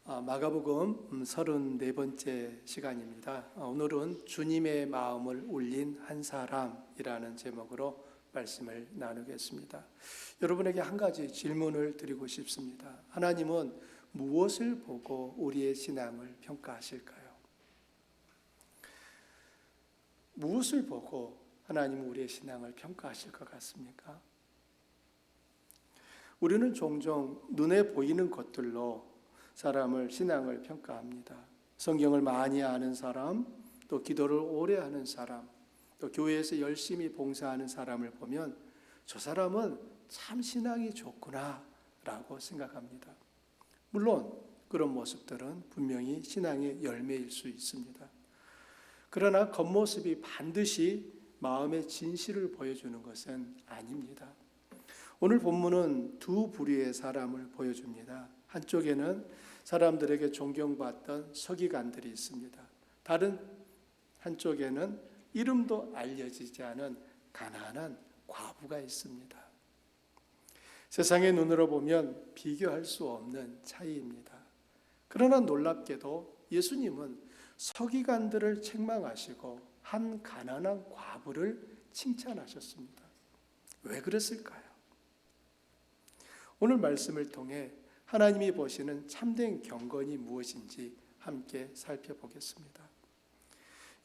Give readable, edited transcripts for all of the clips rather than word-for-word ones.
마가복음 34번째 시간입니다. 오늘은 주님의 마음을 울린 한 사람이라는 제목으로 말씀을 나누겠습니다. 여러분에게 한 가지 질문을 드리고 싶습니다. 하나님은 무엇을 보고 우리의 신앙을 평가하실까요? 무엇을 보고 하나님은 우리의 신앙을 평가하실 것 같습니까? 우리는 종종 눈에 보이는 것들로 사람을 신앙을 평가합니다. 성경을 많이 아는 사람, 또 기도를 오래 하는 사람, 또 교회에서 열심히 봉사하는 사람을 보면 저 사람은 참 신앙이 좋구나 라고 생각합니다. 물론 그런 모습들은 분명히 신앙의 열매일 수 있습니다. 그러나 겉모습이 반드시 마음의 진실을 보여주는 것은 아닙니다. 오늘 본문은 두 부류의 사람을 보여줍니다. 한쪽에는 사람들에게 존경받던 서기관들이 있습니다. 다른 한쪽에는 이름도 알려지지 않은 가난한 과부가 있습니다. 세상의 눈으로 보면 비교할 수 없는 차이입니다. 그러나 놀랍게도 예수님은 서기관들을 책망하시고 한 가난한 과부를 칭찬하셨습니다. 왜 그랬을까요? 오늘 말씀을 통해 하나님이 보시는 참된 경건이 무엇인지 함께 살펴보겠습니다.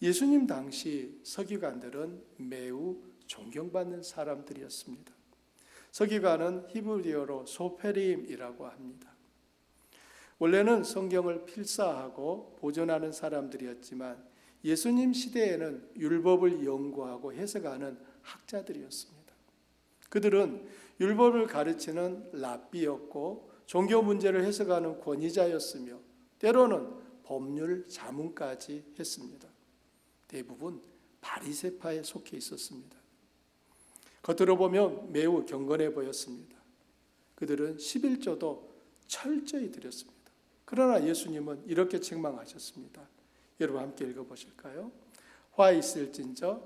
예수님 당시 서기관들은 매우 존경받는 사람들이었습니다. 서기관은 히브리어로 소페림이라고 합니다. 원래는 성경을 필사하고 보존하는 사람들이었지만 예수님 시대에는 율법을 연구하고 해석하는 학자들이었습니다. 그들은 율법을 가르치는 랍비였고 종교 문제를 해석하는 권위자였으며 때로는 법률 자문까지 했습니다. 대부분 바리새파에 속해 있었습니다. 겉으로 보면 매우 경건해 보였습니다. 그들은 11조도 철저히 드렸습니다. 그러나 예수님은 이렇게 책망하셨습니다. 여러분 함께 읽어보실까요? 화 있을진저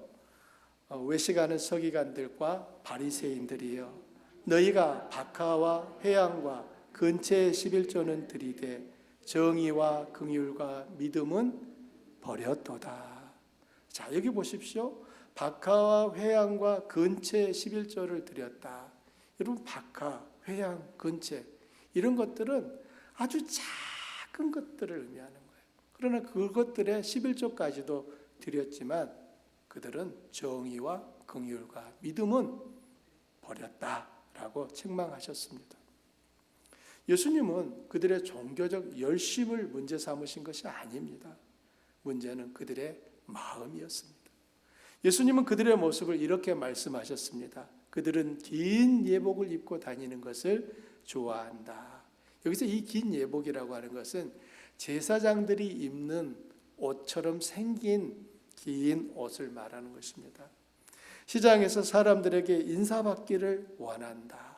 외식하는 서기관들과 바리새인들이여, 너희가 박하와 회양과 근처의 11조는 들이되 정의와 긍휼과 믿음은 버렸도다. 자, 여기 보십시오. 박하와 회양과 근처의 11조를 드렸다. 여러분, 박하, 회양, 근처 이런 것들은 아주 작은 것들을 의미하는 거예요. 그러나 그것들의 11조까지도 드렸지만 그들은 정의와 긍휼과 믿음은 버렸다라고 책망하셨습니다. 예수님은 그들의 종교적 열심을 문제 삼으신 것이 아닙니다. 문제는 그들의 마음이었습니다. 예수님은 그들의 모습을 이렇게 말씀하셨습니다. 그들은 긴 예복을 입고 다니는 것을 좋아한다. 여기서 이 긴 예복이라고 하는 것은 제사장들이 입는 옷처럼 생긴 긴 옷을 말하는 것입니다. 시장에서 사람들에게 인사받기를 원한다.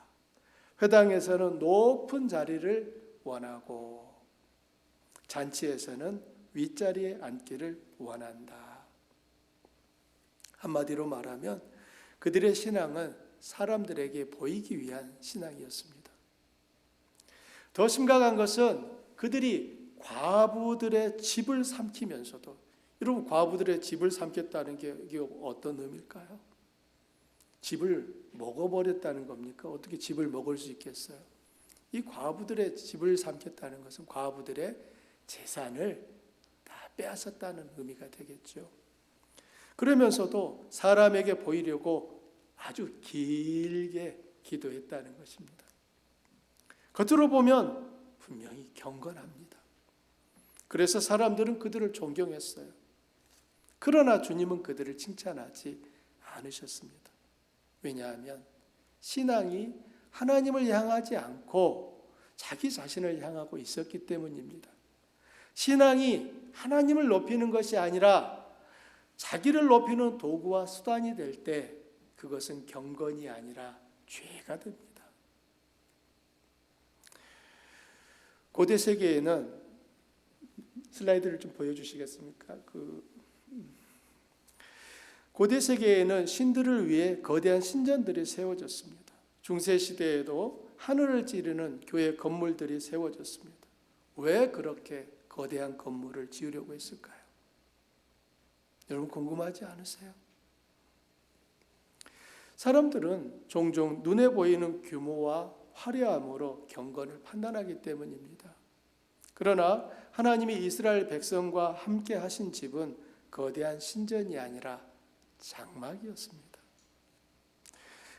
회당에서는 높은 자리를 원하고 잔치에서는 윗자리에 앉기를 원한다. 한마디로 말하면 그들의 신앙은 사람들에게 보이기 위한 신앙이었습니다. 더 심각한 것은 그들이 과부들의 집을 삼키면서도, 여러분, 과부들의 집을 삼켰다는 게 이게 어떤 의미일까요? 집을 먹어버렸다는 겁니까? 어떻게 집을 먹을 수 있겠어요? 이 과부들의 집을 삼켰다는 것은 과부들의 재산을 다 빼앗았다는 의미가 되겠죠. 그러면서도 사람에게 보이려고 아주 길게 기도했다는 것입니다. 겉으로 보면 분명히 경건합니다. 그래서 사람들은 그들을 존경했어요. 그러나 주님은 그들을 칭찬하지 않으셨습니다. 왜냐하면 신앙이 하나님을 향하지 않고 자기 자신을 향하고 있었기 때문입니다. 신앙이 하나님을 높이는 것이 아니라 자기를 높이는 도구와 수단이 될 때 그것은 경건이 아니라 죄가 됩니다. 고대 세계에는, 슬라이드를 좀 보여주시겠습니까? 고대 세계에는 신들을 위해 거대한 신전들이 세워졌습니다. 중세 시대에도 하늘을 찌르는 교회 건물들이 세워졌습니다. 왜 그렇게 거대한 건물을 지으려고 했을까요? 여러분 궁금하지 않으세요? 사람들은 종종 눈에 보이는 규모와 화려함으로 경건을 판단하기 때문입니다. 그러나 하나님이 이스라엘 백성과 함께 하신 집은 거대한 신전이 아니라 장막이었습니다.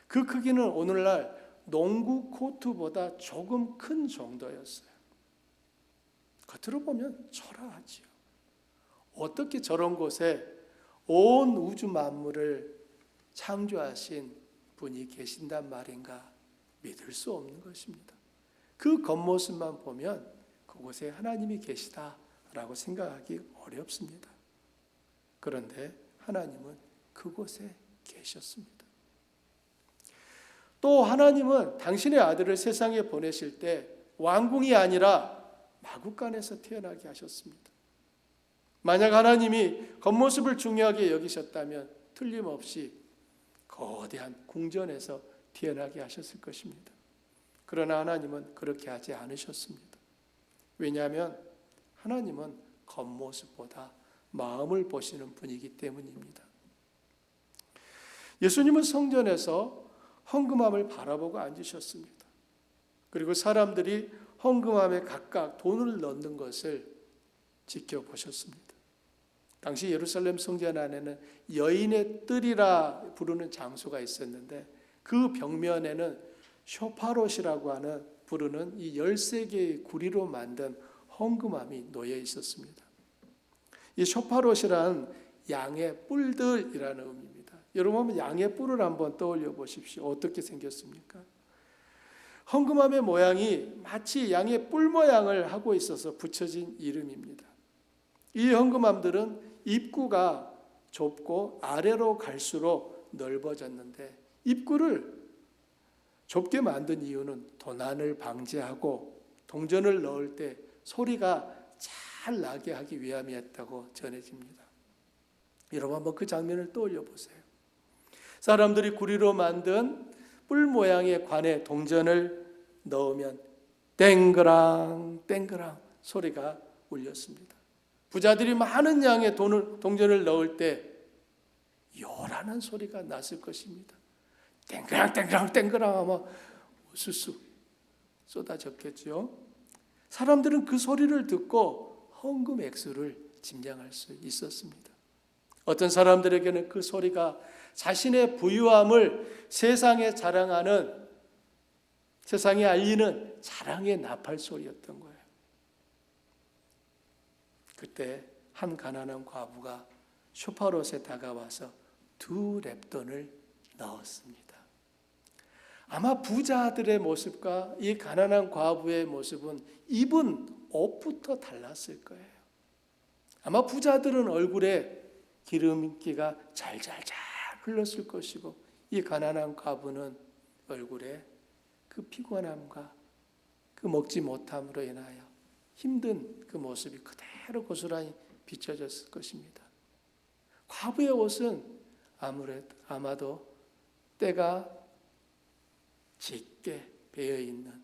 그 크기는 오늘날 농구 코트보다 조금 큰 정도였어요. 겉으로 보면 초라하지요. 어떻게 저런 곳에 온 우주 만물을 창조하신 분이 계신단 말인가 믿을 수 없는 것입니다. 그 겉모습만 보면 그곳에 하나님이 계시다라고 생각하기 어렵습니다. 그런데 하나님은 그곳에 계셨습니다. 또 하나님은 당신의 아들을 세상에 보내실 때 왕궁이 아니라 마구간에서 태어나게 하셨습니다. 만약 하나님이 겉모습을 중요하게 여기셨다면 틀림없이 거대한 궁전에서 태어나게 하셨을 것입니다. 그러나 하나님은 그렇게 하지 않으셨습니다. 왜냐하면 하나님은 겉모습보다 마음을 보시는 분이기 때문입니다. 예수님은 성전에서 헌금함을 바라보고 앉으셨습니다. 그리고 사람들이 헌금함에 각각 돈을 넣는 것을 지켜보셨습니다. 당시 예루살렘 성전 안에는 여인의 뜰이라 부르는 장소가 있었는데 그 벽면에는 쇼파롯이라고 하는 부르는 이 13개의 구리로 만든 헌금함이 놓여 있었습니다. 이 쇼파롯이란 양의 뿔들이라는 의미입니다. 여러분 양의 뿔을 한번 떠올려 보십시오. 어떻게 생겼습니까? 헌금함의 모양이 마치 양의 뿔 모양을 하고 있어서 붙여진 이름입니다. 이 헌금함들은 입구가 좁고 아래로 갈수록 넓어졌는데 입구를 좁게 만든 이유는 도난을 방지하고 동전을 넣을 때 소리가 잘 나게 하기 위함이었다고 전해집니다. 여러분 한번 그 장면을 떠올려 보세요. 사람들이 구리로 만든 뿔 모양의 관에 동전을 넣으면 땡그랑 땡그랑 소리가 울렸습니다. 부자들이 많은 양의 동전을 넣을 때 요란한 소리가 났을 것입니다. 땡그랑 땡그랑 땡그랑 아마 우수수 쏟아졌겠죠. 사람들은 그 소리를 듣고 헌금 액수를 짐작할 수 있었습니다. 어떤 사람들에게는 그 소리가 자신의 부유함을 세상에 자랑하는, 세상에 알리는 자랑의 나팔 소리였던 거예요. 그때 한 가난한 과부가 쇼파롯에 다가와서 2렙돈을 넣었습니다. 아마 부자들의 모습과 이 가난한 과부의 모습은 입은 옷부터 달랐을 거예요. 아마 부자들은 얼굴에 기름기가 잘잘잘 흘렀을 것이고 이 가난한 과부는 얼굴에 그 피곤함과 그 먹지 못함으로 인하여 힘든 그 모습이 그대로 고스란히 비춰졌을 것입니다. 과부의 옷은 아마도 때가 짙게 배어있는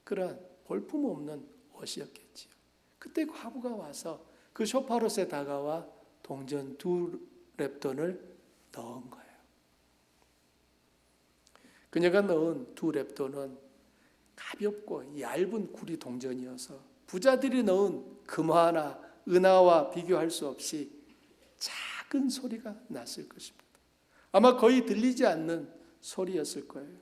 그런 볼품없는 옷이었겠지요. 그때 과부가 와서 그 쇼파롯에 다가와 동전 2렙돈을 넣은 거예요. 그녀가 넣은 2렙돈은 가볍고 얇은 구리 동전이어서 부자들이 넣은 금화나 은하와 비교할 수 없이 작은 소리가 났을 것입니다. 아마 거의 들리지 않는 소리였을 거예요.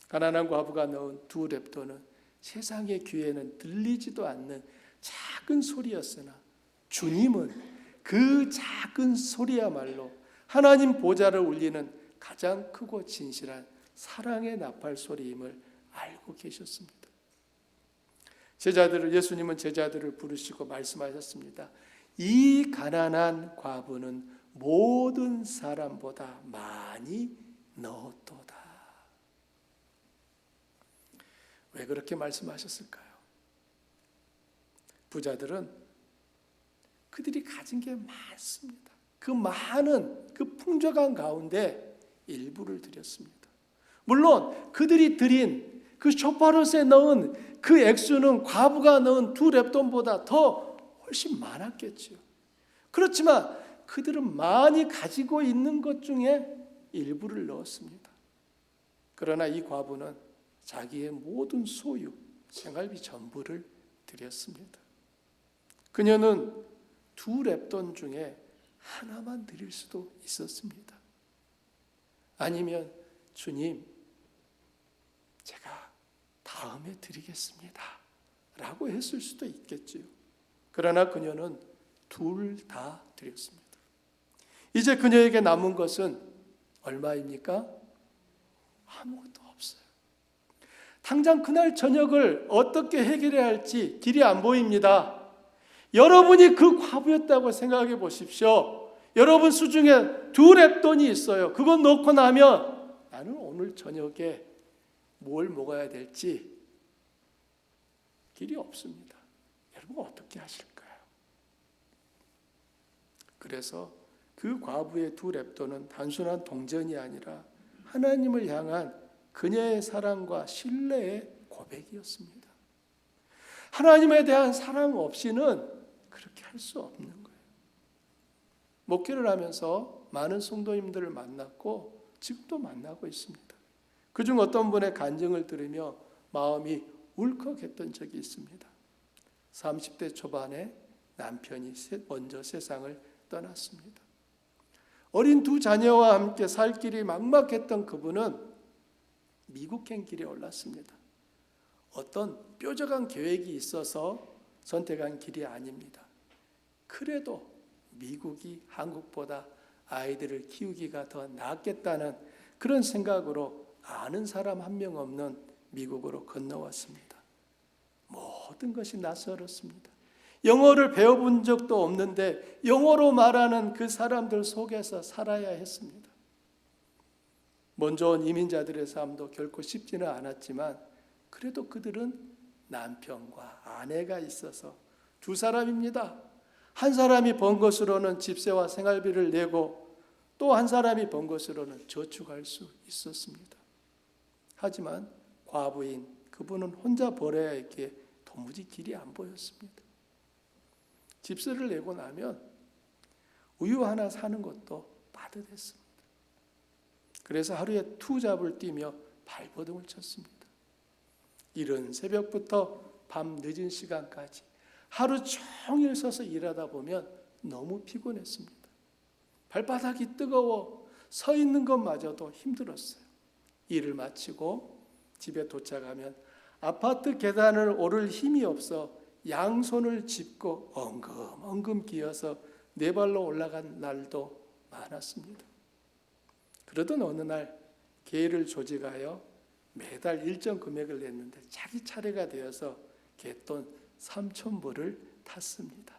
가난한 과부가 넣은 2렙돈은 세상의 귀에는 들리지도 않는 작은 소리였으나 주님은 그 작은 소리야말로 하나님 보좌를 울리는 가장 크고 진실한 사랑의 나팔 소리임을 알고 계셨습니다. 예수님은 제자들을 부르시고 말씀하셨습니다. 이 가난한 과부는 모든 사람보다 많이 넣었도다. 왜 그렇게 말씀하셨을까요? 부자들은 그들이 가진 게 많습니다. 그 많은 그 풍족한 가운데 일부를 드렸습니다. 물론 그들이 드린 그 쇼파롯에 넣은 그 액수는 과부가 넣은 2렙돈보다 더 훨씬 많았겠지요. 그렇지만 그들은 많이 가지고 있는 것 중에 일부를 넣었습니다. 그러나 이 과부는 자기의 모든 소유, 생활비 전부를 드렸습니다. 그녀는 2렙돈 중에 하나만 드릴 수도 있었습니다. 아니면 주님, 제가 다음에 드리겠습니다 라고 했을 수도 있겠지요. 그러나 그녀는 둘 다 드렸습니다. 이제 그녀에게 남은 것은 얼마입니까? 아무것도 없어요. 당장 그날 저녁을 어떻게 해결해야 할지 길이 안 보입니다. 여러분이 그 과부였다고 생각해 보십시오. 여러분 수중에 2렙돈이 있어요. 그건 놓고 나면 나는 오늘 저녁에 뭘 먹어야 될지 길이 없습니다. 여러분 어떻게 하실까요? 그래서 그 과부의 2렙돈은 단순한 동전이 아니라 하나님을 향한 그녀의 사랑과 신뢰의 고백이었습니다. 하나님에 대한 사랑 없이는 그렇게 할 수 없는 거예요. 목회를 하면서 많은 성도님들을 만났고 지금도 만나고 있습니다. 그중 어떤 분의 간증을 들으며 마음이 울컥했던 적이 있습니다. 30대 초반에 남편이 먼저 세상을 떠났습니다. 어린 2 자녀와 함께 살 길이 막막했던 그분은 미국행 길에 올랐습니다. 어떤 뾰족한 계획이 있어서 선택한 길이 아닙니다. 그래도 미국이 한국보다 아이들을 키우기가 더 낫겠다는 그런 생각으로 아는 사람 한 명 없는 미국으로 건너왔습니다. 모든 것이 낯설었습니다. 영어를 배워본 적도 없는데 영어로 말하는 그 사람들 속에서 살아야 했습니다. 먼저 온 이민자들의 삶도 결코 쉽지는 않았지만 그래도 그들은 남편과 아내가 있어서 2 사람입니다. 한 사람이 번 것으로는 집세와 생활비를 내고 또 한 사람이 번 것으로는 저축할 수 있었습니다. 하지만 과부인 그분은 혼자 벌어야 했기에 도무지 길이 안 보였습니다. 집세를 내고 나면 우유 하나 사는 것도 빠듯했습니다. 그래서 하루에 투잡을 뛰며 발버둥을 쳤습니다. 이른 새벽부터 밤 늦은 시간까지 하루 종일 서서 일하다 보면 너무 피곤했습니다. 발바닥이 뜨거워 서 있는 것마저도 힘들었어요. 일을 마치고 집에 도착하면 아파트 계단을 오를 힘이 없어 양손을 짚고 엉금엉금 기어서 4발로 올라간 날도 많았습니다. 그러던 어느 날 계를 조직하여 매달 일정 금액을 냈는데 자기 차례가 되어서 갯돈 3,000불을 탔습니다.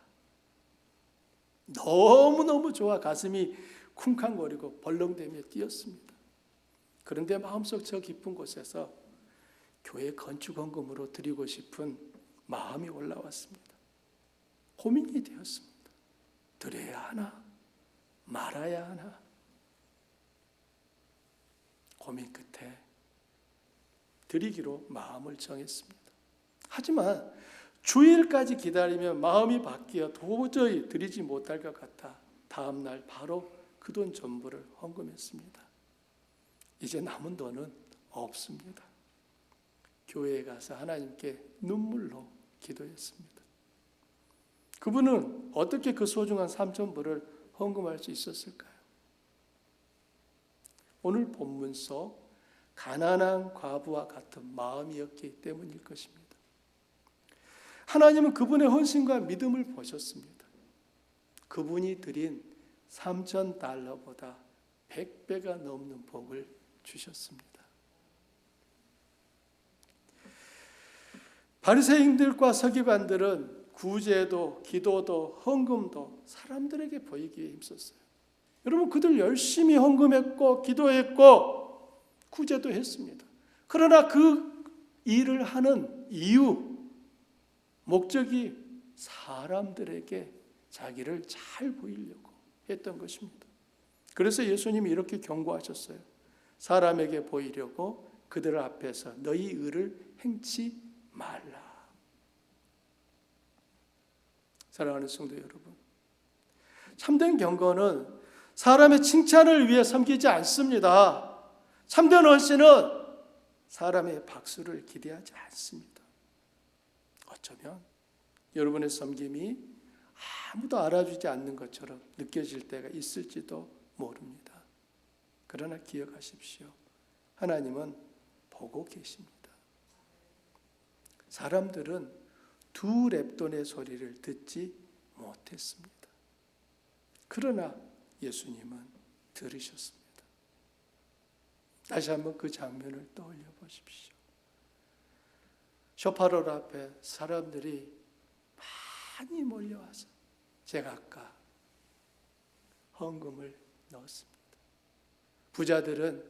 너무너무 좋아 가슴이 쿵쾅거리고 벌렁대며 뛰었습니다. 그런데 마음속 저 깊은 곳에서 교회 건축헌금으로 드리고 싶은 마음이 올라왔습니다. 고민이 되었습니다. 드려야 하나 말아야 하나. 고민 끝에 드리기로 마음을 정했습니다. 하지만 주일까지 기다리면 마음이 바뀌어 도저히 드리지 못할 것 같아 다음 날 바로 그 돈 전부를 헌금했습니다. 이제 남은 돈은 없습니다. 교회에 가서 하나님께 눈물로 기도했습니다. 그분은 어떻게 그 소중한 3,000불을 헌금할 수 있었을까요? 오늘 본문 속 가난한 과부와 같은 마음이었기 때문일 것입니다. 하나님은 그분의 헌신과 믿음을 보셨습니다. 그분이 드린 3,000달러보다 100배가 넘는 복을 주셨습니다. 바리새인들과 서기관들은 구제도 기도도 헌금도 사람들에게 보이기에 힘썼어요. 여러분 그들 열심히 헌금했고 기도했고 구제도 했습니다. 그러나 그 일을 하는 이유 목적이 사람들에게 자기를 잘 보이려고 했던 것입니다. 그래서 예수님이 이렇게 경고하셨어요. 사람에게 보이려고 그들 앞에서 너희 의를 행치 말라. 사랑하는 성도 여러분, 참된 경건은 사람의 칭찬을 위해 섬기지 않습니다. 참된 헌신은 사람의 박수를 기대하지 않습니다. 어쩌면 여러분의 섬김이 아무도 알아주지 않는 것처럼 느껴질 때가 있을지도 모릅니다. 그러나 기억하십시오. 하나님은 보고 계십니다. 사람들은 두 랩돈의 소리를 듣지 못했습니다. 그러나 예수님은 들으셨습니다. 다시 한번 그 장면을 떠올려 보십시오. 쇼파롤 앞에 사람들이 많이 몰려와서 제가 아까 헌금을 넣었습니다. 부자들은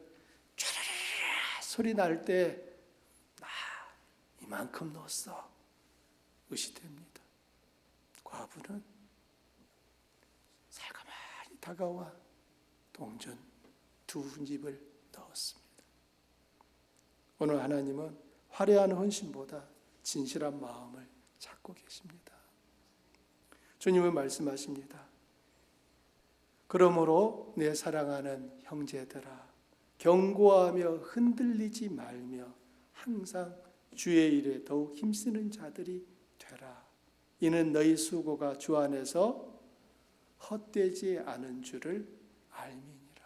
촤르르 소리 날 때 이만큼 넣었어 의시됩니다. 과부는 살가마니 다가와 동전 2입을 넣었습니다. 오늘 하나님은 화려한 헌신보다 진실한 마음을 찾고 계십니다. 주님은 말씀하십니다. 그러므로 내 사랑하는 형제들아, 경고하며 흔들리지 말며 항상 주의 일에 더욱 힘쓰는 자들이 되라. 이는 너희 수고가 주 안에서 헛되지 않은 줄을 알미니라.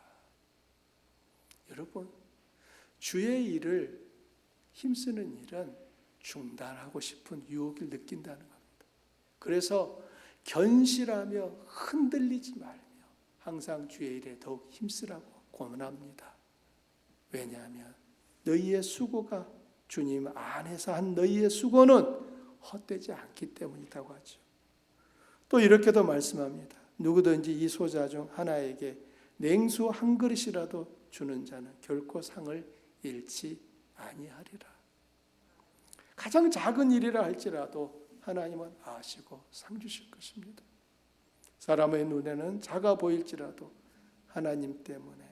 여러분, 주의 일을 힘쓰는 일은 중단하고 싶은 유혹을 느낀다는 겁니다. 그래서 견실하며 흔들리지 말며 항상 주의 일에 더욱 힘쓰라고 권합니다. 왜냐하면 너희의 수고가 주님 안에서 한 너희의 수고는 헛되지 않기 때문이라고 하죠. 또 이렇게도 말씀합니다. 누구든지 이 소자 중 하나에게 냉수 한 그릇이라도 주는 자는 결코 상을 잃지 아니하리라. 가장 작은 일이라 할지라도 하나님은 아시고 상 주실 것입니다. 사람의 눈에는 작아 보일지라도 하나님 때문에,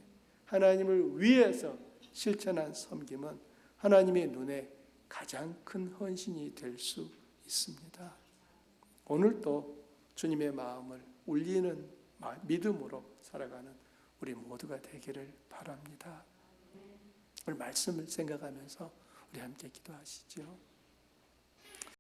하나님을 위해서 실천한 섬김은 하나님의 눈에 가장 큰 헌신이 될 수 있습니다. 오늘도 주님의 마음을 울리는 믿음으로 살아가는 우리 모두가 되기를 바랍니다. 오늘 말씀을 생각하면서 우리 함께 기도하시죠.